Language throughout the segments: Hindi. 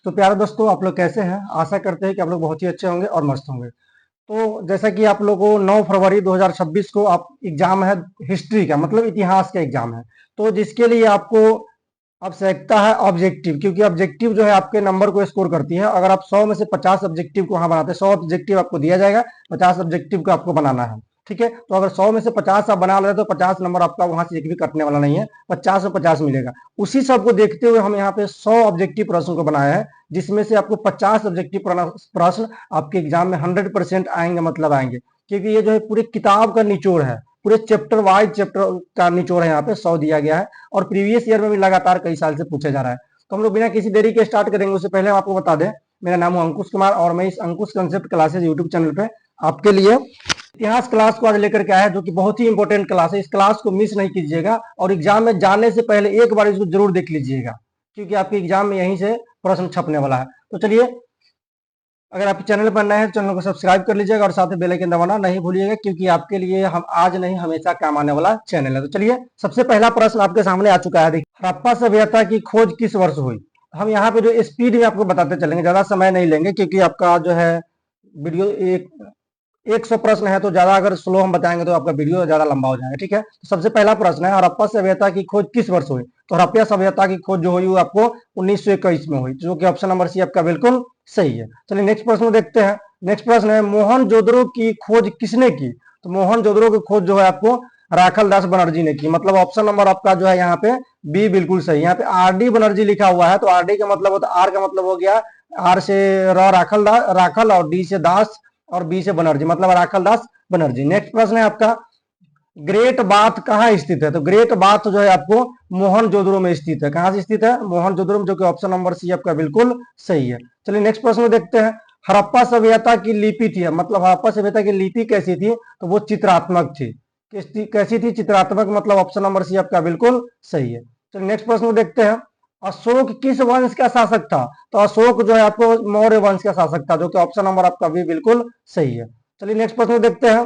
तो प्यारे दोस्तों, आप लोग कैसे हैं? आशा करते हैं कि आप लोग बहुत ही अच्छे होंगे और मस्त होंगे। तो जैसा कि आप लोगों को 9 फरवरी 2026 को आप एग्जाम है, हिस्ट्री का मतलब इतिहास का एग्जाम है। तो जिसके लिए आपको आवश्यकता है ऑब्जेक्टिव, क्योंकि ऑब्जेक्टिव जो है आपके नंबर को स्कोर करती है। अगर आप 100 में से 50 ऑब्जेक्टिव को वहां बनाते हैं, 100 ऑब्जेक्टिव आपको दिया जाएगा, 50 ऑब्जेक्टिव को आपको बनाना है। ठीक है, तो अगर 100 में से 50 आप बना लेते तो 50 नंबर आपका वहां से एक भी कटने वाला नहीं है, 50 में 50 मिलेगा। उसी सब को देखते हुए हम यहाँ पे 100 ऑब्जेक्टिव प्रश्न को बनाया है, जिसमें से आपको 50 ऑब्जेक्टिव प्रश्न आपके एग्जाम में 100% आएंगे, मतलब आएंगे। क्योंकि ये जो है पूरी किताब का निचोड़ है, पूरे चैप्टर वाइज चैप्टर का निचोड़ है, यहाँ पे 100 दिया गया है और प्रीवियस ईयर में भी लगातार कई साल से पूछा जा रहा है। तो हम लोग बिना किसी देरी के स्टार्ट करेंगे। उससे पहले हम आपको बता दें, मेरा नाम है अंकुश कुमार और मैं इस अंकुश कंसेप्ट क्लासेज यूट्यूब चैनल पे आपके लिए इतिहास क्लास को आज लेकर के आया है, जो कि बहुत ही इंपॉर्टेंट क्लास है। इस क्लास को मिस नहीं कीजिएगा और एग्जाम में जाने से पहले एक बार इसको जरूर देख लीजिएगा, क्योंकि आपके एग्जाम में यहीं से प्रश्न छपने वाला है। तो चलिए, अगर आप चैनल पर नए हैं तो चैनल को सब्सक्राइब कर लीजिएगा और साथ में बेल आइकन दबाना नहीं भूलिएगा, क्योंकि आपके लिए हम आज नहीं हमेशा काम आने वाला चैनल है। तो चलिए, सबसे पहला प्रश्न आपके सामने आ चुका है। देखिए, हड़प्पा सभ्यता की खोज किस वर्ष हुई? हम यहाँ पे जो स्पीड में आपको बताते चलेंगे, ज्यादा समय नहीं लेंगे, क्योंकि आपका जो है वीडियो 100 प्रश्न है, तो ज्यादा अगर स्लो हम बताएंगे तो आपका वीडियो ज्यादा लंबा हो जाएगा। ठीक है, तो सबसे पहला प्रश्न है, हड़प्पा सभ्यता की खोज किस वर्ष हुई? तो हड़प्पा सभ्यता की खोज जो हुई वो आपको 1921 में हुई, जो कि ऑप्शन नंबर सी आपका बिल्कुल सही है। चलिए नेक्स्ट प्रश्न देखते हैं। नेक्स्ट प्रश्न है, मोहनजोदड़ो की खोज किसने की? तो मोहनजोदड़ो की खोज जो है आपको राखल दास बनर्जी ने की, मतलब ऑप्शन नंबर आपका जो है यहाँ पे बी बिल्कुल सही। यहाँ पे आर.डी. बनर्जी लिखा हुआ है, तो आर.डी. का मतलब होता है, आर का मतलब हो गया, आर से राखल और डी से दास और बी से बनर्जी, मतलब राखल दास बनर्जी। नेक्स्ट प्रश्न है आपका, ग्रेट बाथ कहाँ स्थित है? तो ग्रेट बाथ जो है आपको मोहनजोदड़ो में स्थित है। कहाँ से स्थित है? मोहनजोदड़ो में, जो कि ऑप्शन नंबर सी आपका बिल्कुल सही है। चलिए नेक्स्ट प्रश्न देखते हैं। हड़प्पा सभ्यता की लिपि थी, मतलब हड़प्पा सभ्यता की लिपि कैसी थी? तो वो चित्रात्मक थी। कैसी थी? चित्रात्मक, मतलब ऑप्शन नंबर सी आपका बिल्कुल सही है। चलिए नेक्स्ट प्रश्न देखते हैं। अशोक किस वंश का शासक था? तो अशोक जो है आपको मौर्य वंश का शासक था, जो कि ऑप्शन नंबर आपका भी बिल्कुल सही है। चलिए नेक्स्ट प्रश्न देखते हैं।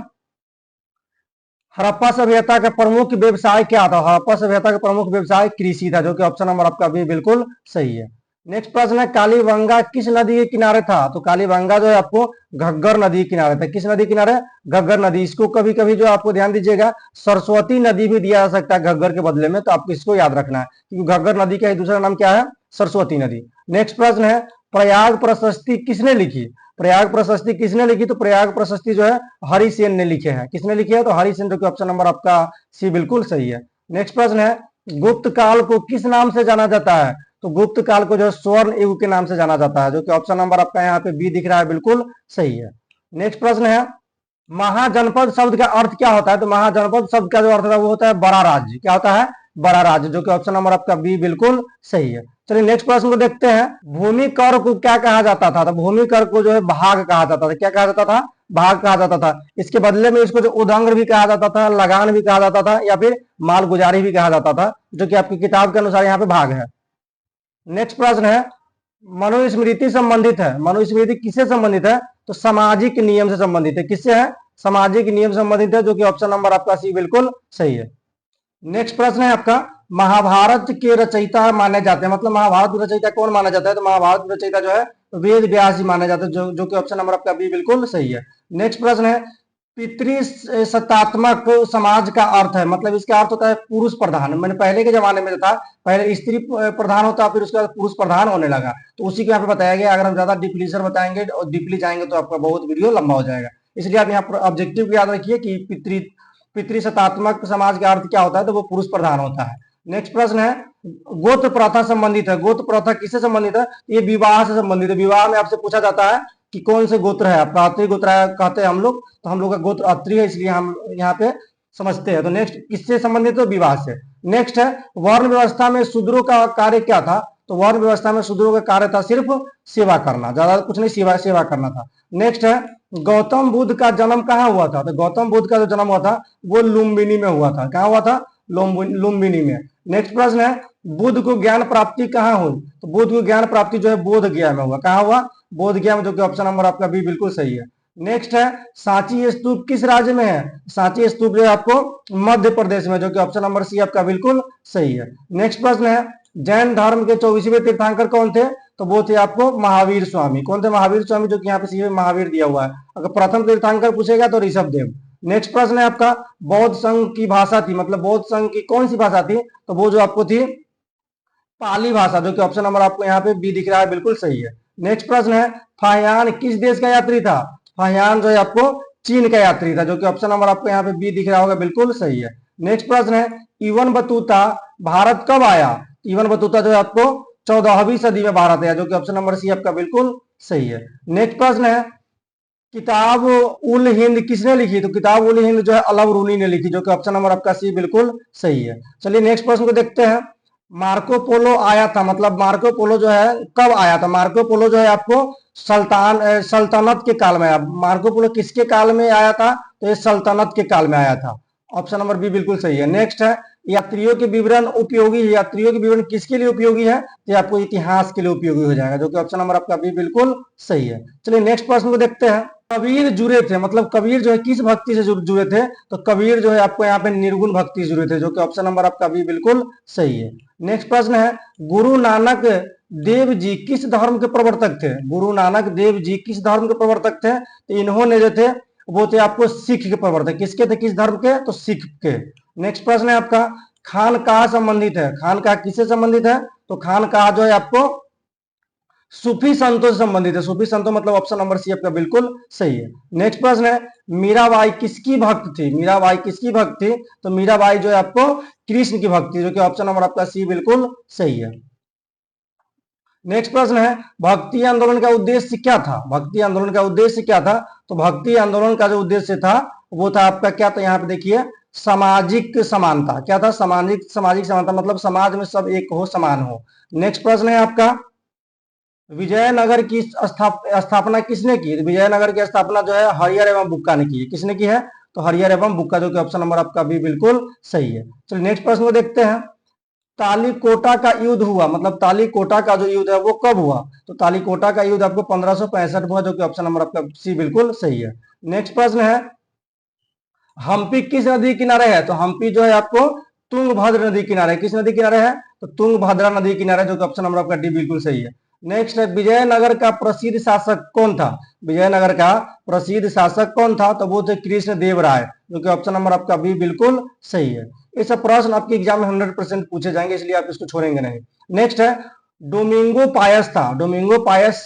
हड़प्पा सभ्यता का प्रमुख व्यवसाय क्या था? हड़प्पा सभ्यता का प्रमुख व्यवसाय कृषि था, जो कि ऑप्शन नंबर आपका भी बिल्कुल सही है। नेक्स्ट प्रश्न है, कालीबंगा किस नदी के किनारे था? तो कालीबंगा जो है आपको घग्गर नदी के किनारे था। किस नदी किनारे? घग्गर नदी। इसको कभी कभी जो आपको ध्यान दीजिएगा, सरस्वती नदी भी दिया जा सकता है घग्गर के बदले में, तो आपको इसको याद रखना है, क्योंकि घग्गर नदी का दूसरा नाम क्या है? सरस्वती नदी। नेक्स्ट प्रश्न है, प्रयाग प्रशस्ति किसने लिखी? प्रयाग प्रशस्ति किसने लिखी? तो प्रयाग प्रशस्ति जो है हरिसेन ने लिखे हैं। किसने लिखे है? तो हरिसेन, जो कि ऑप्शन नंबर आपका सी बिल्कुल सही है। नेक्स्ट प्रश्न है, गुप्त काल को किस नाम से जाना जाता है? तो गुप्त काल को जो है स्वर्ण युग के नाम से जाना जाता है, जो कि ऑप्शन नंबर आपका यहाँ पे बी दिख रहा है, बिल्कुल सही है। नेक्स्ट प्रश्न है, महाजनपद शब्द का अर्थ क्या होता है? तो महाजनपद शब्द का जो अर्थ है वो होता है बड़ा राज्य। क्या होता है? बड़ा राज्य, जो कि ऑप्शन नंबर आपका बी बिल्कुल सही है। चलिए नेक्स्ट प्रश्न को देखते हैं। भूमि कर को क्या कहा जाता था? तो भूमि कर को जो है भाग कहा जाता था। क्या कहा जाता था? भाग कहा जाता था। इसके बदले में इसको जो उदंग्र भी कहा जाता था, लगान भी कहा जाता था, या फिर मालगुजारी भी कहा जाता था, जो कि आपकी किताब के अनुसार यहाँ पे भाग है। नेक्स्ट प्रश्न है, मनुस्मृति संबंधित है। मनुस्मृति किससे संबंधित है? तो सामाजिक नियम से संबंधित है। किससे है? सामाजिक नियम संबंधित है, जो कि ऑप्शन नंबर आपका सी बिल्कुल सही है। नेक्स्ट प्रश्न है आपका, महाभारत के रचयिता माने जाते हैं, मतलब महाभारत के रचयिता कौन माना जाता है? तो महाभारत के रचयिता जो है वेद व्यास जी माने जाते हैं, जो कि ऑप्शन नंबर आपका बी बिल्कुल सही है। नेक्स्ट प्रश्न है, पितृसत्तात्मक समाज का अर्थ है, मतलब इसका अर्थ होता है पुरुष प्रधान। मैंने पहले के जमाने में था, पहले स्त्री प्रधान होता, फिर उसके बाद पुरुष प्रधान होने लगा, तो उसी को यहाँ पे बताया गया। अगर हम ज्यादा डिप्लीशन बताएंगे और डीपली जाएंगे तो आपका बहुत वीडियो लंबा हो जाएगा, इसलिए आप यहाँ पर ऑब्जेक्टिव याद रखिए कि पितृसत्तात्मक समाज का अर्थ क्या होता है? तो वो पुरुष प्रधान होता है। नेक्स्ट प्रश्न है, गोत्र प्रथा संबंधित है। गोत्र प्रथा किससे संबंधित है? ये विवाह से संबंधित है। विवाह में आपसे पूछा जाता है कि कौन से गोत्र है आपका, अत्रि गोत्र कहते हैं हम लोग, तो हम लोग का गोत्र अत्रि है, इसलिए हम यहाँ पे समझते हैं। तो नेक्स्ट किससे संबंधित है? विवाह से। नेक्स्ट है, वर्ण व्यवस्था में शूद्रों का कार्य क्या था? तो वर्ण व्यवस्था में शूद्रों का कार्य था सिर्फ सेवा करना, ज्यादा कुछ नहीं, सेवा करना था। नेक्स्ट है, गौतम बुद्ध का जन्म कहाँ हुआ था? तो गौतम बुद्ध का जो जन्म हुआ था वो लुम्बिनी में हुआ था। कहाँ हुआ था? लुम्बिनी में। नेक्स्ट प्रश्न है, बुद्ध को ज्ञान प्राप्ति कहाँ हुई? तो बुद्ध को ज्ञान प्राप्ति जो है बोध गया में हुआ। कहाँ हुआ? बोध गया में, जो कि ऑप्शन नंबर आपका भी बिल्कुल सही है। नेक्स्ट है, सांची स्तूप किस राज्य में है? सांची स्तूप जो है आपको मध्य प्रदेश में, जो कि ऑप्शन नंबर सी आपका बिल्कुल सही है। नेक्स्ट प्रश्न है, जैन धर्म के 24वें तीर्थंकर कौन थे? तो वो थे आपको महावीर स्वामी। कौन थे? महावीर स्वामी, जो कि यहाँ पे सी महावीर दिया हुआ है। अगर प्रथम तीर्थंकर पूछेगा तो ऋषभ देव। नेक्स्ट प्रश्न है आपका, बौद्ध संघ की भाषा थी, मतलब बौद्ध संघ की कौन सी भाषा थी? तो वो जो आपको थी पाली भाषा, जो कि ऑप्शन नंबर आपको यहाँ पे बी दिख रहा है, बिल्कुल सही है। नेक्स्ट प्रश्न है, फाहियान किस देश का यात्री था? फाहियान जो है आपको चीन का यात्री था, जो कि ऑप्शन नंबर आपको यहाँ पे बी दिख रहा होगा, बिल्कुल सही है। नेक्स्ट प्रश्न है, इबन बतूता भारत कब आया? इबन बतूता जो है आपको 14वीं सदी में भारत आया, जो कि ऑप्शन नंबर सी आपका बिल्कुल सही है। नेक्स्ट प्रश्न है, किताब उल हिंद किसने लिखी? तो किताब उल हिंद जो है अलाउल रूनी ने लिखी, जो कि ऑप्शन नंबर आपका सी बिल्कुल सही है। चलिए नेक्स्ट प्रश्न को देखते हैं। मार्को पोलो आया था, मतलब मार्को पोलो जो है कब आया था? मार्को पोलो जो है आपको सल्तनत के काल में आया। मार्को पोलो किसके काल में आया था? तो ये सल्तनत के काल में आया था। ऑप्शन नंबर बी बिल्कुल सही है। नेक्स्ट है, यात्रियों के विवरण उपयोगी है। यात्रियों के विवरण किसके लिए उपयोगी है? तो आपको इतिहास के लिए उपयोगी हो जाएगा, जो कि ऑप्शन नंबर आपका बी बिल्कुल सही है। चलिए नेक्स्ट प्रश्न को देखते हैं। कबीर जुड़े थे, मतलब कबीर जो है किस भक्ति से जुड़े थे? तो कबीर जो है आपको यहाँ पे निर्गुण भक्ति से जुड़े थे, जो कि ऑप्शन नंबर आपका बी बिल्कुल सही है। नेक्स्ट प्रश्न है, गुरु नानक देव जी किस धर्म के प्रवर्तक थे? गुरु नानक देव जी किस धर्म के प्रवर्तक थे? तो इन्होंने जो थे वो थे आपको सिख के प्रवर्तक। किसके थे? किस धर्म के? तो सिख के। नेक्स्ट प्रश्न है आपका, खानकाह संबंधित है। खानकाह किससे संबंधित है? तो खानकाह जो है आपको सूफी संतों से संबंधित है। सूफी संतों मतलब ऑप्शन नंबर सी आपका बिल्कुल सही है। नेक्स्ट प्रश्न है, मीराबाई किसकी भक्त थी? मीराबाई किसकी भक्त थी? तो मीराबाई जो है आपको कृष्ण की भक्त थी, जो कि ऑप्शन नंबर आपका सी बिल्कुल सही है। नेक्स्ट प्रश्न है, भक्ति आंदोलन का उद्देश्य क्या था? भक्ति आंदोलन का उद्देश्य क्या था? तो भक्ति आंदोलन का जो उद्देश्य था वो था आपका क्या था? यहाँ पे देखिए, सामाजिक समानता। क्या था? सामाजिक सामाजिक समानता, मतलब समाज में सब एक हो, समान हो। नेक्स्ट प्रश्न है आपका, विजयनगर की स्थापना किसने की? विजयनगर की स्थापना जो है हरिहर एवं बुक्का ने की है। किसने की है? तो हरिहर एवं बुक्का, जो कि ऑप्शन नंबर आपका भी बिल्कुल सही है। चलिए नेक्स्ट प्रश्न को देखते हैं। तालीकोटा का युद्ध हुआ, मतलब तालीकोटा का जो युद्ध है वो कब हुआ? तो तालीकोटा का युद्ध आपको 1565 हुआ, जो कि ऑप्शन नंबर आपका सी बिल्कुल सही है। नेक्स्ट प्रश्न है, हम्पी किस नदी किनारे है? तो हम्पी जो है आपको तुंगभद्र नदी किनारे। किस नदी किनारे है? तो तुंगभद्रा नदी किनारे, जो कि ऑप्शन नंबर आपका डी बिल्कुल सही है। नेक्स्ट है, विजयनगर का प्रसिद्ध शासक कौन था? विजयनगर का प्रसिद्ध शासक कौन था? तो वो थे कृष्ण देव राय, जो कि ऑप्शन नंबर आपका बी बिल्कुल सही है। ये सब प्रश्न आपके एग्जाम में 100% पूछे जाएंगे, इसलिए आप इसको छोड़ेंगे नहीं। नेक्स्ट है, डोमिंगो पायस था। डोमिंगो पायस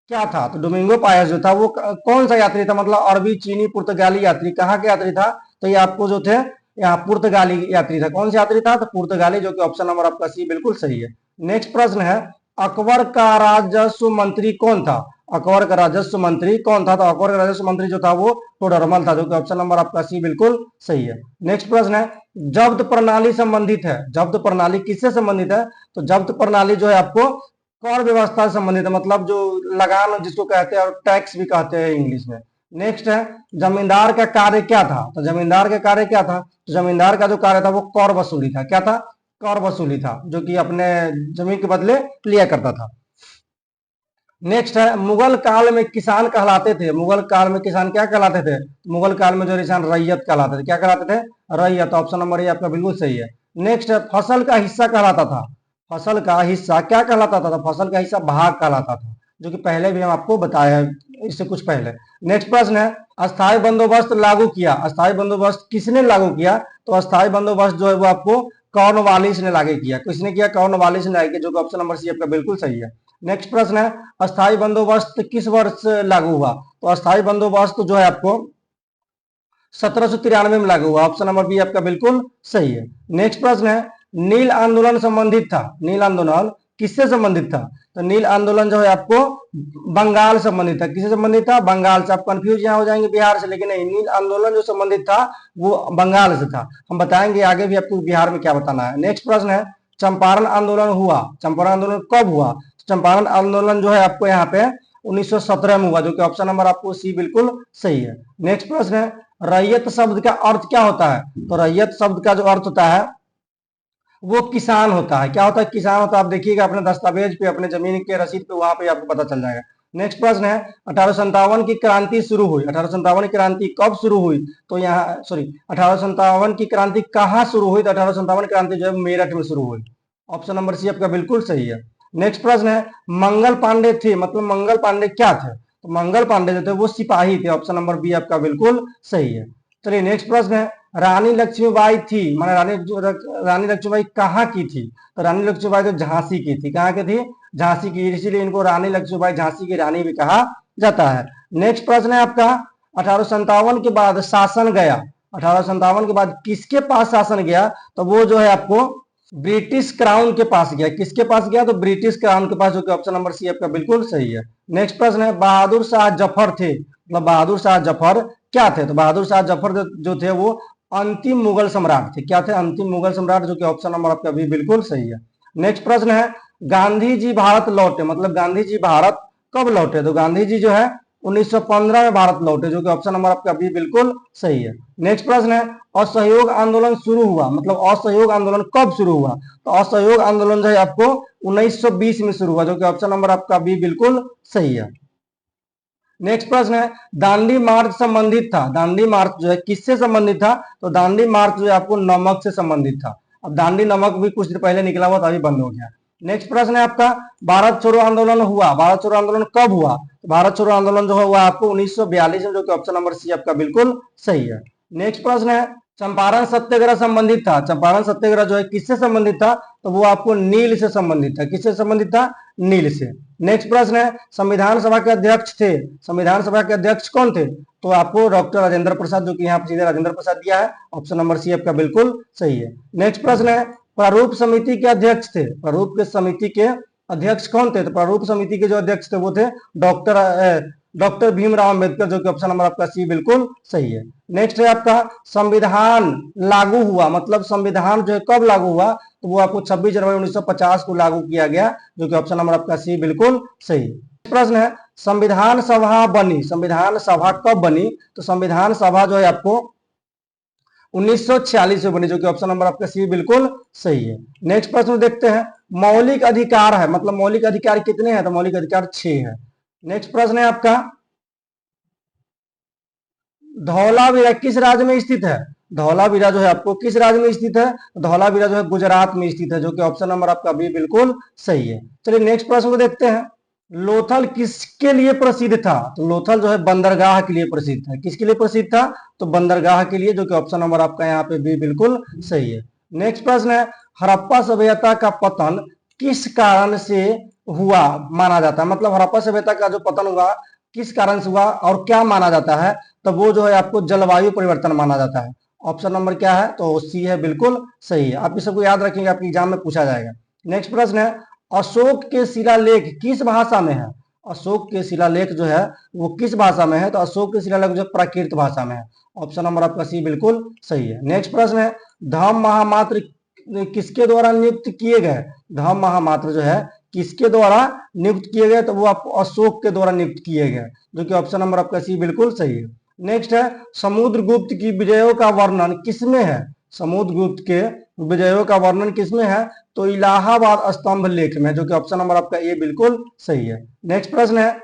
क्या था? तो डोमिंगो पायस जो था वो कौन सा यात्री था? मतलब अरबी, चीनी, पुर्तगाली यात्री। कहाँ के यात्री था? तो ये आपको जो थे यहाँ पुर्तगाली यात्री था। कौन सा यात्री था? तो पुर्तगाली, जो कि ऑप्शन नंबर आपका सी बिल्कुल सही है। नेक्स्ट प्रश्न है, अकबर का राजस्व मंत्री कौन था? अकबर का राजस्व मंत्री कौन था? तो अकबर का राजस्व मंत्री जो था वो टोडरमल था, जो कि ऑप्शन नंबर आपका सी बिल्कुल सही है। नेक्स्ट प्रश्न है, जब्त प्रणाली संबंधित है। जब्त प्रणाली किससे संबंधित है? तो जब्त प्रणाली जो है आपको कर व्यवस्था से संबंधित है, मतलब जो लगान जिसको कहते हैं और टैक्स भी कहते हैं इंग्लिश में। नेक्स्ट है, जमींदार का कार्य क्या था? तो जमींदार का कार्य क्या था? तो जमींदार का जो कार्य था वो कर वसूली था। क्या था? कर वसूली था, जो कि अपने जमीन के बदले लिया करता था। नेक्स्ट है, मुगल काल में किसान कहलाते थे। मुगल काल में किसान क्या कहलाते थे? मुगल काल में जो किसान रैयत कहलाते थे। क्या कहलाते थे? रैयत। ऑप्शन नंबर ये आपका बिल्कुल सही है। नेक्स्ट है, फसल का हिस्सा कहलाता था। फसल का हिस्सा क्या कहलाता था? तो फसल का हिस्सा भाग कहलाता था, जो कि पहले भी हम आपको बताया है, इससे कुछ पहले। नेक्स्ट प्रश्न है, अस्थायी बंदोबस्त लागू किया। अस्थायी बंदोबस्त किसने लागू किया? तो अस्थायी बंदोबस्त जो है वो आपको कॉर्नवालिस ने लागू किया। किसने किया? कॉर्नवालिस ने लागू किया, जो कि ऑप्शन नंबर सी आपका बिल्कुल सही है। नेक्स्ट प्रश्न है, अस्थायी बंदोबस्त किस वर्ष लागू हुआ? तो अस्थायी बंदोबस्त जो है आपको 1793 में लागू हुआ। ऑप्शन नंबर बी आपका बिल्कुल सही है। नेक्स्ट प्रश्न है, नील आंदोलन संबंधित था। नील आंदोलन किससे संबंधित था? तो नील आंदोलन जो है आपको बंगाल संबंधित था। किससे संबंधित था? बंगाल से। आप कंफ्यूज यहाँ हो जाएंगे बिहार से, लेकिन नहीं, नील आंदोलन जो संबंधित था वो बंगाल से था। हम बताएंगे आगे भी आपको बिहार में क्या बताना है। नेक्स्ट प्रश्न है, चंपारण आंदोलन हुआ। चंपारण आंदोलन कब हुआ? चंपारण आंदोलन जो है आपको यहाँ पे 1917 में हुआ, जो कि ऑप्शन नंबर आपको सी बिल्कुल सही है। नेक्स्ट प्रश्न है, रैयत शब्द का अर्थ क्या होता है? तो रैयत शब्द का जो अर्थ होता है वो किसान होता है। क्या होता है? किसान होता है। आप देखिएगा अपने दस्तावेज पे, अपने जमीन के रसीद पे, वहां पे आपको पता चल जाएगा। नेक्स्ट प्रश्न है, 1857 की क्रांति शुरू हुई। 1857 की क्रांति कब शुरू हुई? तो यहाँ सॉरी 1857 की क्रांति कहाँ शुरू हुई? तो 1857 क्रांति जो है मेरठ में शुरू हुई। ऑप्शन नंबर सी आपका बिल्कुल सही है। नेक्स्ट प्रश्न है मंगल पांडे थे, मतलब मंगल पांडे क्या थे? तो मंगल पांडे जो थे वो सिपाही थे। ऑप्शन नंबर बी आपका बिल्कुल सही है। चलिए नेक्स्ट प्रश्न है रानी लक्ष्मीबाई थी, माने रानी लक्ष्मीबाई कहाँ की थी? तो रानी लक्ष्मीबाई तो झांसी की थी। कहाँ की थी? झांसी की, इसीलिए इनको रानी लक्ष्मीबाई झांसी की रानी भी कहा जाता है। नेक्स्ट प्रश्न है आपका 1857 के बाद शासन गया, 1857 के बाद किसके पास शासन गया? तो वो जो है आपको ब्रिटिश क्राउन के पास गया। किसके पास गया? तो ब्रिटिश क्राउन के पास, जो कि ऑप्शन नंबर सी आपका बिल्कुल सही है। नेक्स्ट प्रश्न है बहादुर शाह जफर थे, मतलब बहादुर शाह जफर क्या थे? तो बहादुर शाह जफर जो थे वो अंतिम मुगल सम्राट थे। क्या थे? अंतिम मुगल सम्राट, जो कि ऑप्शन नंबर आपका भी बिल्कुल सही है। नेक्स्ट प्रश्न है गांधी जी भारत लौटे, मतलब गांधी जी भारत कब लौटे? तो गांधी जी जो है 1915 में भारत लौटे, जो कि ऑप्शन नंबर आपका भी बिल्कुल सही है। नेक्स्ट प्रश्न है असहयोग आंदोलन शुरू हुआ, मतलब असहयोग आंदोलन कब शुरू हुआ? तो असहयोग आंदोलन जो है आपको 1920 में शुरू हुआ, जो कि ऑप्शन नंबर आपका भी बिल्कुल सही है। नेक्स्ट प्रश्न है दांडी मार्च संबंधित था, दांडी मार्च जो है किससे संबंधित था? तो दांडी मार्च जो है आपको नमक से संबंधित था। अब दांडी नमक भी कुछ दिन पहले निकला हुआ था, अभी बंद हो गया। नेक्स्ट प्रश्न है आपका भारत छोड़ो आंदोलन हुआ, भारत छोड़ो आंदोलन कब हुआ? तो भारत छोड़ो आंदोलन जो हुआ आपको 1942 में, जो कि ऑप्शन नंबर सी आपका बिल्कुल सही है। नेक्स्ट प्रश्न है चंपारण सत्याग्रह संबंधित था, चंपारण सत्याग्रह जो है किससे संबंधित था? तो वो आपको नील से संबंधित था। किससे संबंधित था? नील से। नेक्स्ट प्रश्न है संविधान सभा के अध्यक्ष थे, संविधान सभा के अध्यक्ष कौन थे? तो आपको डॉक्टर राजेंद्र प्रसाद, जो कि यहाँ पर सीधे राजेंद्र प्रसाद दिया है, ऑप्शन नंबर सी आपका बिल्कुल सही है। नेक्स्ट प्रश्न है प्रारूप समिति के अध्यक्ष थे, प्रारूप के समिति के अध्यक्ष कौन थे? तो प्रारूप समिति के जो अध्यक्ष थे वो थे डॉक्टर भीमराव अम्बेडकर, जो कि ऑप्शन नंबर आपका सी बिल्कुल सही है। नेक्स्ट है आपका संविधान लागू हुआ, मतलब संविधान जो है कब लागू हुआ? तो वो आपको 26 जनवरी 1950 को लागू किया गया, जो कि ऑप्शन नंबर आपका सी बिल्कुल सही। प्रश्न है संविधान सभा बनी, संविधान सभा कब बनी? तो संविधान सभा जो है आपको 1946 में बनी, जो कि ऑप्शन नंबर आपका सी बिल्कुल सही है। नेक्स्ट प्रश्न देखते हैं मौलिक अधिकार है, मतलब मौलिक अधिकार कितने हैं? तो मौलिक अधिकार 6 है। नेक्स्ट प्रश्न है आपका धौलावीरा किस राज्य में स्थित है? धौलावीरा जो है आपको किस राज्य में स्थित है? धौलावीरा जो है गुजरात में स्थित है, जो कि ऑप्शन नंबर आपका भी बिल्कुल सही है। चलिए नेक्स्ट प्रश्न को देखते हैं लोथल किसके लिए प्रसिद्ध था? तो लोथल जो है बंदरगाह के लिए प्रसिद्ध था। किसके लिए प्रसिद्ध था? तो बंदरगाह के लिए, जो कि ऑप्शन नंबर आपका यहाँ पे भी बिल्कुल सही है। नेक्स्ट प्रश्न है हड़प्पा सभ्यता का पतन किस कारण से हुआ माना जाता है? मतलब हड़प्पा सभ्यता का जो पतन हुआ किस कारण से हुआ और क्या माना जाता है? तो वो जो है आपको जलवायु परिवर्तन माना जाता है। ऑप्शन नंबर क्या है? तो सी है, बिल्कुल सही है। आप इस सबको याद रखेंगे, आपके एग्जाम में पूछा जाएगा। नेक्स्ट प्रश्न है अशोक के शिलालेख किस भाषा में है? अशोक के शिलालेख जो है वो किस भाषा में है? तो अशोक के शिलालेख जो प्राकृत भाषा में है। ऑप्शन नंबर आपका सी बिल्कुल सही है। नेक्स्ट प्रश्न है धम्म महामात्र किसके द्वारा नियुक्त किए गए? धम्म महामात्र जो है किसके द्वारा नियुक्त किए गए? तो वो आपको अशोक के द्वारा नियुक्त किए गए, जो कि ऑप्शन नंबर आपका सी बिल्कुल सही है। नेक्स्ट है समुद्रगुप्त की विजयों का वर्णन किसमें है? समुद्रगुप्त के विजयों का वर्णन किसमें है? तो इलाहाबाद स्तंभ लेख में, जो कि ऑप्शन नंबर आपका ए बिल्कुल सही है। नेक्स्ट प्रश्न है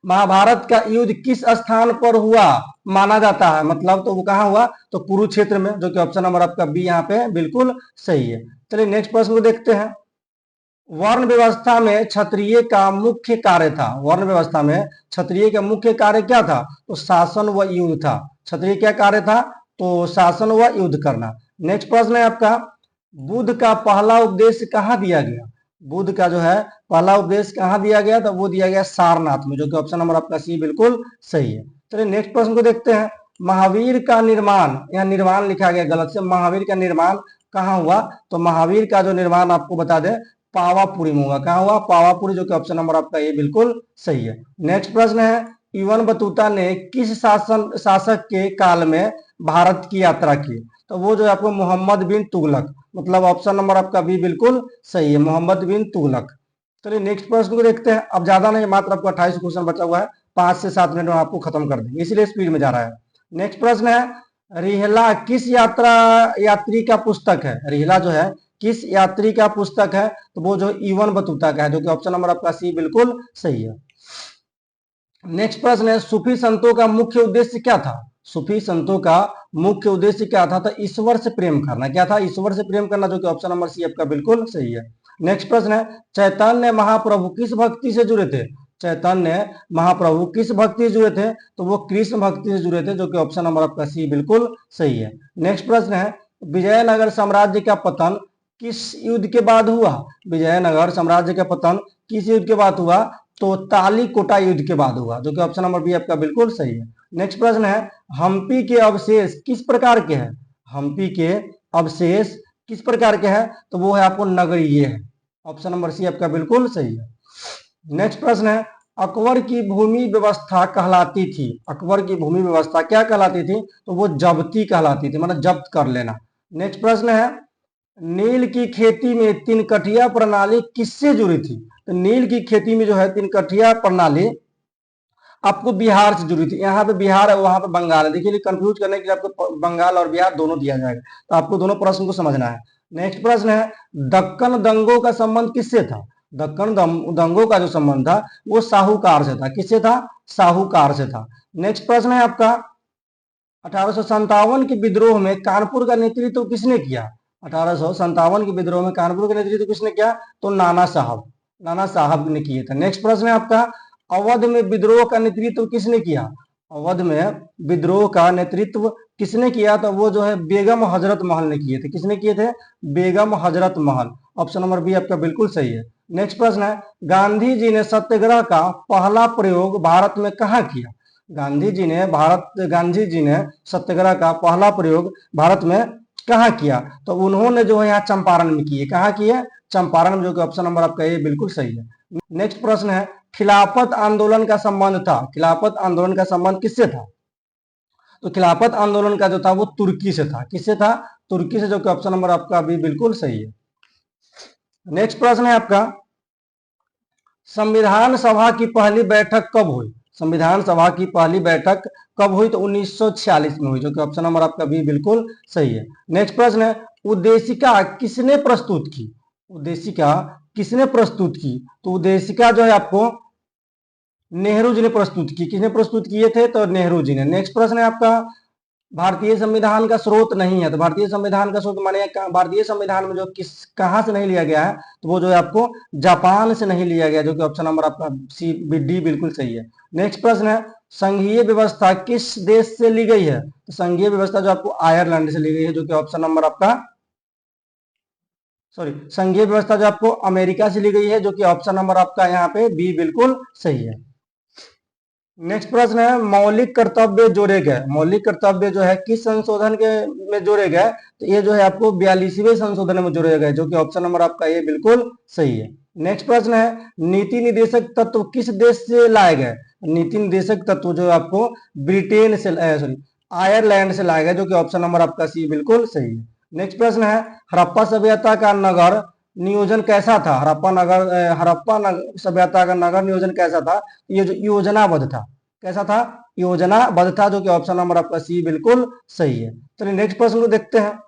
महाभारत का युद्ध किस स्थान पर हुआ माना जाता है? मतलब तो वो कहाँ हुआ? तो कुरुक्षेत्र में, जो कि ऑप्शन नंबर आपका बी यहाँ पे बिल्कुल सही है। चलिए नेक्स्ट प्रश्न को देखते हैं वर्ण व्यवस्था में क्षत्रिय का मुख्य कार्य था, वर्ण व्यवस्था में क्षत्रिय का मुख्य कार्य क्या था? तो शासन व युद्ध था। क्षत्रिय क्या कार्य था? तो शासन व युद्ध करना। नेक्स्ट प्रश्न है आपका बुद्ध का पहला उपदेश कहाँ दिया गया? बुद्ध का जो है पहला उपदेश कहाँ दिया गया? तो वो दिया गया सारनाथ में, जो कि ऑप्शन नंबर आपका सी बिल्कुल सही है। चलिए नेक्स्ट प्रश्न को देखते हैं महावीर का निर्माण, यहाँ निर्माण लिखा गया गलत से, महावीर का निर्माण कहाँ हुआ? तो महावीर का जो निर्माण आपको बता दें पावापुरी में हुआ। कहाँ हुआ? पावापुरी, जो कि ऑप्शन नंबर आपका ये बिल्कुल सही है। नेक्स्ट प्रश्न है इब्न बतूता ने किस शासक के काल में भारत की यात्रा की? तो वो जो है आपको मोहम्मद बिन तुगलक, मतलब ऑप्शन नंबर आपका भी बिल्कुल सही है, मोहम्मद बिन तुगलक। चलिए नेक्स्ट प्रश्न को देखते हैं। अब ज्यादा नहीं, मात्र आपको 28 क्वेश्चन बचा हुआ है, 5 से 7 मिनट में आपको खत्म कर देंगे, इसलिए स्पीड में जा रहा है। नेक्स्ट प्रश्न है रिहला किस यात्री का पुस्तक है? रिहला जो है किस यात्री का पुस्तक है? तो वो जो इब्न बतूता का है, जो कि ऑप्शन नंबर आपका सी बिल्कुल सही है। नेक्स्ट प्रश्न है सूफी संतों का मुख्य उद्देश्य क्या था? सूफी संतों का मुख्य उद्देश्य क्या था? तो ईश्वर से प्रेम करना। क्या था? ईश्वर से प्रेम करना, जो कि ऑप्शन नंबर सी आपका बिल्कुल सही है। नेक्स्ट प्रश्न है, चैतन्य महाप्रभु किस भक्ति से जुड़े थे? चैतन्य महाप्रभु किस भक्ति से जुड़े थे? तो वो कृष्ण भक्ति से जुड़े थे, जो कि ऑप्शन नंबर आपका सी बिल्कुल सही है। नेक्स्ट प्रश्न है, विजयनगर साम्राज्य का पतन किस युद्ध के बाद हुआ? विजयनगर साम्राज्य का पतन किस युद्ध के बाद हुआ? तो तालीकोटा युद्ध के बाद हुआ, जो कि ऑप्शन नंबर बी आपका बिल्कुल सही है। नेक्स्ट प्रश्न है, हम्पी के अवशेष किस प्रकार के हैं? हम्पी के अवशेष किस प्रकार के हैं? तो वो है आपको नगरीय है, ऑप्शन नंबर सी आपका बिल्कुल सही है। नेक्स्ट प्रश्न है, अकबर की भूमि व्यवस्था कहलाती थी? अकबर की भूमि व्यवस्था क्या कहलाती थी? तो वो जब्ती कहलाती थी, मतलब जब्त कर लेना। नेक्स्ट प्रश्न है, नील की खेती में तिनकठिया प्रणाली किससे जुड़ी थी? तो नील की खेती में जो है तिनकठिया प्रणाली आपको बिहार से जुड़ी थी। यहाँ पे बिहार है, वहां पे बंगाल है। देखिए, कंफ्यूज करने के लिए आपको बंगाल और बिहार दोनों दिया जाएगा, तो आपको दोनों प्रश्न को समझना है। नेक्स्ट प्रश्न है, दक्कन दंगों का संबंध किससे था? दक्कन दंगों का जो संबंध था वो साहूकार से था। किससे था? साहूकार से था। नेक्स्ट प्रश्न है आपका, 1857 के विद्रोह में कानपुर का नेतृत्व किसने किया? 1857 के विद्रोह में कानपुर का नेतृत्व किसने किया? तो नाना साहब ने किए थे। नेक्स्ट प्रश्न है आपका, अवध में विद्रोह का नेतृत्व किसने किया? अवध में विद्रोह का नेतृत्व किसने किया? तो वो जो है बेगम हजरत महल ने किए थे। किसने किए थे? Begum Hazrat Mahal, option number B आपका बिल्कुल सही है। नेक्स्ट प्रश्न है, गांधी जी ने सत्याग्रह का पहला प्रयोग भारत में कहाँ किया? गांधी जी ने सत्याग्रह का पहला प्रयोग भारत में कहाँ किया? तो उन्होंने जो है यहाँ चंपारण में किए। कहाँ किए? चंपारण में, जो कि ऑप्शन नंबर आपका ये बिल्कुल सही है। नेक्स्ट प्रश्न है, खिलाफत आंदोलन का संबंध था? खिलाफत आंदोलन का संबंध किससे था? तो खिलाफत आंदोलन का जो था वो तुर्की से था। किससे था? तुर्की से, जो कि ऑप्शन नंबर आपका भी बिल्कुल सही है। नेक्स्ट प्रश्न है आपका, संविधान सभा की पहली बैठक कब हुई? संविधान सभा की पहली बैठक कब हुई? तो 1946 में हुई, जो कि ऑप्शन नंबर आपका भी बिल्कुल सही है। नेक्स्ट प्रश्न है, उद्देशिका किसने प्रस्तुत की? उद्देशिका किसने प्रस्तुत की? तो उद्देशिका जो है आपको नेहरू जी ने प्रस्तुत की। किसने प्रस्तुत किए थे? तो नेहरू जी ने। नेक्स्ट प्रश्न है आपका, भारतीय संविधान का स्रोत नहीं है? तो भारतीय संविधान का स्रोत माने भारतीय संविधान में जो कहां से नहीं लिया गया है? तो वो जो है आपको जापान से नहीं लिया गया, जो कि ऑप्शन नंबर आपका सी डी बिल्कुल सही है। नेक्स्ट प्रश्न है, संघीय व्यवस्था किस देश से ली गई है? तो संघीय व्यवस्था जो आपको आयरलैंड से ली गई है, जो कि ऑप्शन नंबर आपका संघीय व्यवस्था जो आपको अमेरिका से ली गई है, जो कि ऑप्शन नंबर आपका यहाँ पे बी बिल्कुल सही है। नेक्स्ट प्रश्न है, मौलिक कर्तव्य जोड़े गए। मौलिक कर्तव्य जो है किस संशोधन के में जोड़े गए? तो ये जो है आपको 42वें संशोधन में जोड़े गए, जो कि ऑप्शन नंबर आपका ये बिल्कुल सही है। नेक्स्ट प्रश्न है, नीति निर्देशक तत्व किस देश से लाए गए? नीति निर्देशक तत्व जो आपको ब्रिटेन से आयरलैंड से लाए गए, जो कि ऑप्शन नंबर आपका सी बिल्कुल सही है। नेक्स्ट प्रश्न है, हड़प्पा सभ्यता का नगर नियोजन कैसा था? हड़प्पा सभ्यता का नगर नियोजन कैसा था? ये जो योजनाबद्ध था। कैसा था? योजनाबद्ध था, जो कि ऑप्शन नंबर आपका सी बिल्कुल सही है। चलिए नेक्स्ट प्रश्न को देखते हैं।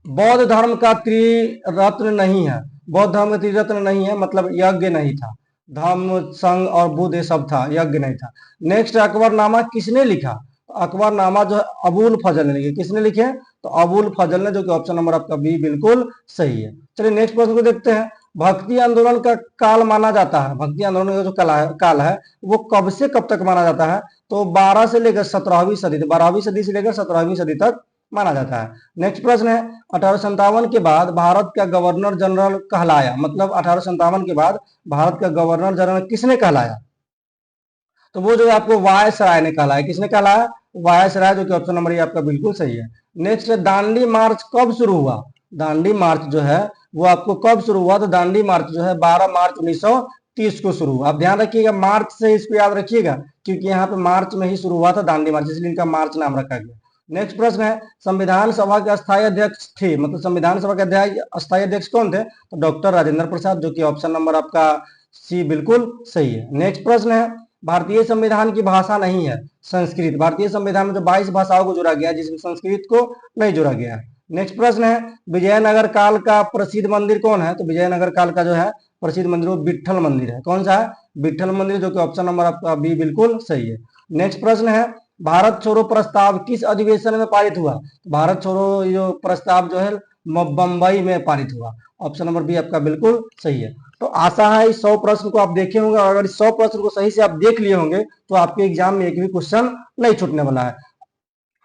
बौद्ध धर्म का त्रिरत्न नहीं है। बौद्ध धर्म का त्रिरत्न नहीं है, मतलब यज्ञ नहीं था। धम्म, संघ और बुद्ध ये सब था, यज्ञ नहीं था। नेक्स्ट, अकबरनामा किसने लिखा? अकबरनामा जो है अबुल फजल ने लिखे। किसने लिखे? तो अबुल फजल ने, जो कि ऑप्शन नंबर आपका बी बिल्कुल सही है। चलिए नेक्स्ट प्रश्न को देखते हैं। भक्ति आंदोलन का काल माना जाता है, भक्ति आंदोलन का जो काल है वो कब से कब तक माना जाता है? तो 12 से लेकर 17वीं सदी, 12वीं सदी से लेकर 17वीं सदी तक माना जाता है। नेक्स्ट प्रश्न है, 1857 के बाद भारत का गवर्नर जनरल कहलाया, मतलब 1857 के बाद भारत का गवर्नर जनरल किसने कहलाया? तो वो जो है आपको वायसराय ने कहलाया। किसने कहलाया? वायसराय, जो कि ऑप्शन नंबर ये आपका बिल्कुल सही है। नेक्स्ट है, दांडी मार्च कब शुरू हुआ? दांडी मार्च जो है वो आपको कब शुरू हुआ? तो दांडी मार्च जो है 12 मार्च 1930 को शुरू हुआ। आप ध्यान रखिएगा, मार्च से इसको याद रखिएगा, क्योंकि यहाँ पे मार्च में ही शुरू हुआ था दांडी मार्च, इसलिए इनका मार्च नाम रखा गया। नेक्स्ट प्रश्न है, संविधान सभा के अस्थायी अध्यक्ष थे, मतलब संविधान सभा के अस्थायी अध्यक्ष कौन थे? तो डॉक्टर राजेंद्र प्रसाद, जो कि ऑप्शन नंबर आपका सी बिल्कुल सही है। नेक्स्ट प्रश्न है, भारतीय संविधान की भाषा नहीं है संस्कृत। भारतीय संविधान में जो 22 भाषाओं को जोड़ा गया है, जिसमें संस्कृत को नहीं जोड़ा गया है। नेक्स्ट प्रश्न है, विजयनगर काल का प्रसिद्ध मंदिर कौन है? तो विजयनगर काल का जो है प्रसिद्ध मंदिर वो विट्ठल मंदिर है। कौन सा है? विट्ठल मंदिर, जो कि ऑप्शन नंबर आपका बी बिल्कुल सही है। नेक्स्ट प्रश्न है, भारत छोड़ो प्रस्ताव किस अधिवेशन में पारित हुआ? भारत छोड़ो जो प्रस्ताव जो है बम्बई में पारित हुआ। ऑप्शन नंबर बी आपका बिल्कुल सही है। तो आशा है इस 100 प्रश्न को आप देखे होंगे, और अगर इस 100 प्रश्न को सही से आप देख लिए होंगे तो आपके एग्जाम में एक भी क्वेश्चन नहीं छूटने वाला है।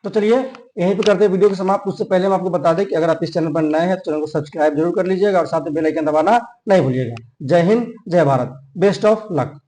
तो चलिए यहीं पे करते हैं वीडियो को समाप्त। उससे पहले हम आपको बता दें कि अगर आप इस चैनल पर नए हैं तो चैनल को सब्सक्राइब जरूर कर लीजिएगा और साथ में बेल आइकन दबाना नहीं भूलिएगा। जय हिंद, जय भारत, बेस्ट ऑफ लक।